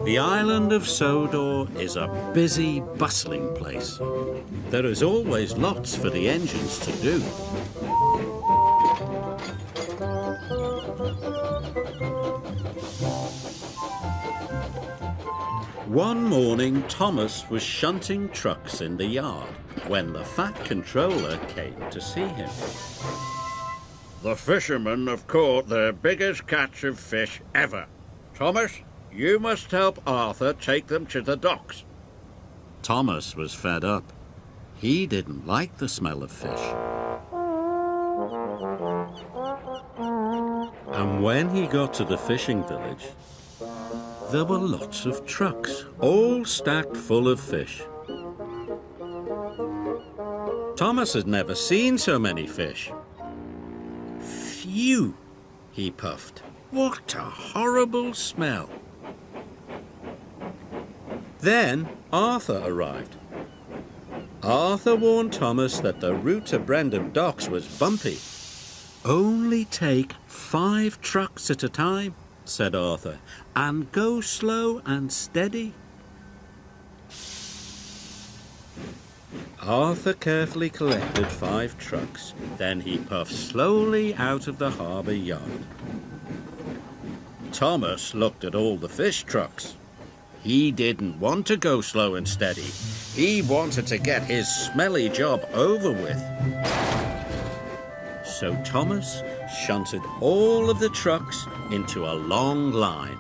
The island of Sodor is a busy, bustling place. There is always lots for the engines to do. One morning, Thomas was shunting trucks in the yard when the fat controller came to see him. The fishermen have caught their biggest catch of fish ever. Thomas, you must help Arthur take them to the docks. Thomas was fed up. He didn't like the smell of fish. And when he got to the fishing village, there were lots of trucks, all stacked full of fish. Thomas had never seen so many fish. Phew, he puffed. What a horrible smell. Then Arthur arrived. Arthur warned Thomas that the route to Brendam Docks was bumpy. Only take 5 trucks at a time, said Arthur, and go slow and steady. Arthur carefully collected 5 trucks. Then he puffed slowly out of the harbour yard. Thomas looked at all the fish trucks. He didn't want to go slow and steady. He wanted to get his smelly job over with. So Thomas shunted all of the trucks into a long line.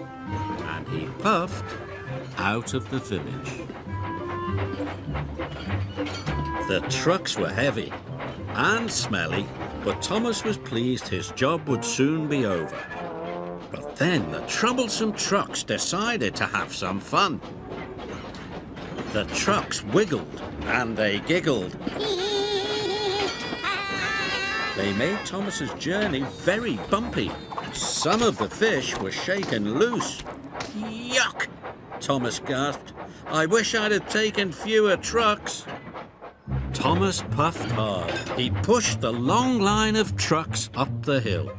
And he puffed out of the village. The trucks were heavy and smelly, but Thomas was pleased his job would soon be over. But then the troublesome trucks decided to have some fun. The trucks wiggled and they giggled. They made Thomas's journey very bumpy. Some of the fish were shaken loose. Yuck! Thomas gasped. I wish I'd have taken fewer trucks. Thomas puffed hard. He pushed the long line of trucks up the hill.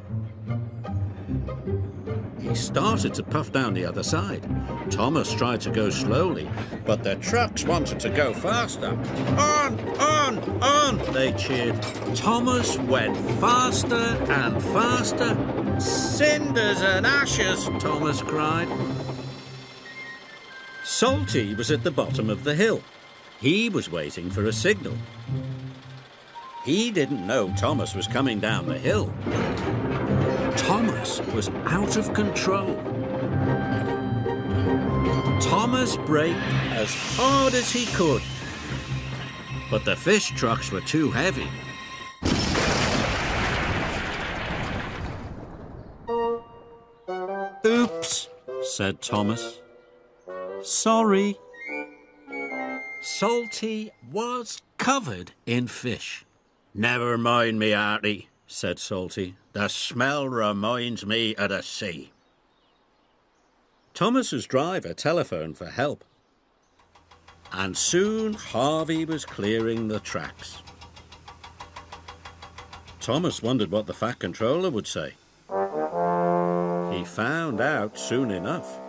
He started to puff down the other side. Thomas tried to go slowly, but the trucks wanted to go faster. On, on, on, they cheered. Thomas went faster and faster. Cinders and ashes, Thomas cried. Salty was at the bottom of the hill. He was waiting for a signal. He didn't know Thomas was coming down the hill. Thomas was out of control. Thomas braked as hard as he could, but the fish trucks were too heavy. Oops, said Thomas. Sorry. Salty was covered in fish. Never mind me, Artie, said Salty. The smell reminds me of the sea. Thomas's driver telephoned for help. And soon Harvey was clearing the tracks. Thomas wondered what the fat controller would say. He found out soon enough.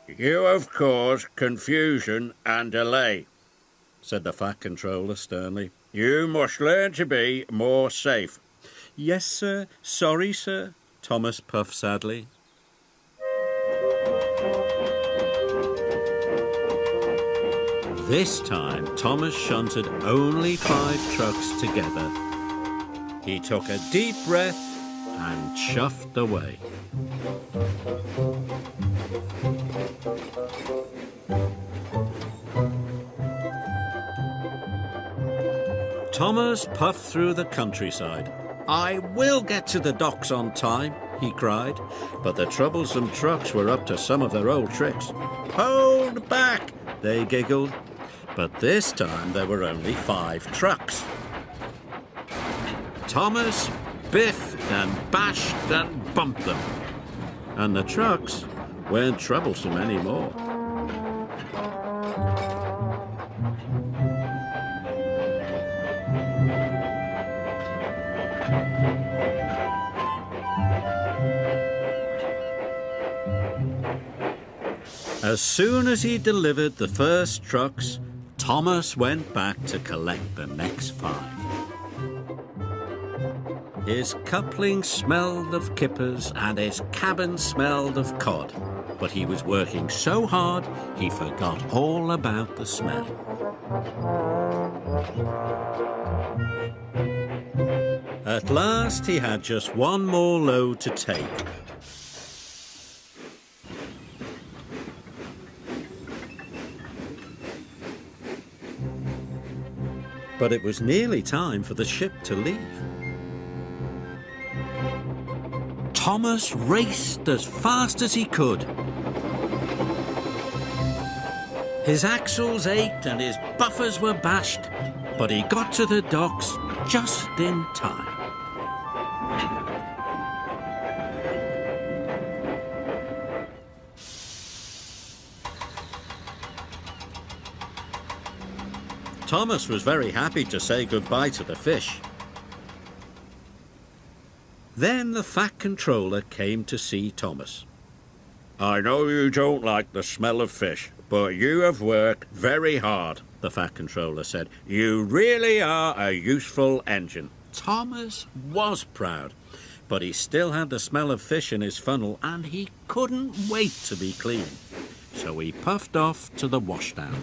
You have caused confusion and delay, said the fat controller sternly. You must learn to be more safe. Yes, sir. Sorry, sir, Thomas puffed sadly. This time, Thomas shunted only 5 trucks together. He took a deep breath and chuffed away. Thomas puffed through the countryside. I will get to the docks on time, he cried, but the troublesome trucks were up to some of their old tricks. Hold back, they giggled, but this time there were only 5 trucks. Thomas biffed and bashed and bumped them, and the trucks weren't troublesome anymore. As soon as he delivered the first trucks, Thomas went back to collect the next 5. His coupling smelled of kippers and his cabin smelled of cod, but he was working so hard he forgot all about the smell. At last he had just one more load to take. But it was nearly time for the ship to leave. Thomas raced as fast as he could. His axles ached and his buffers were bashed, but he got to the docks just in time. Thomas was very happy to say goodbye to the fish. Then the Fat Controller came to see Thomas. I know you don't like the smell of fish, but you have worked very hard, the Fat Controller said. You really are a useful engine. Thomas was proud, but he still had the smell of fish in his funnel and he couldn't wait to be clean. So he puffed off to the washdown.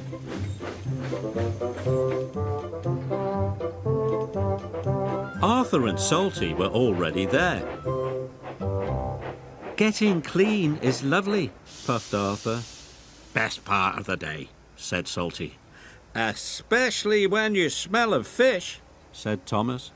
Arthur and Salty were already there. Getting clean is lovely, puffed Arthur. Best part of the day, said Salty. Especially when you smell of fish, said Thomas.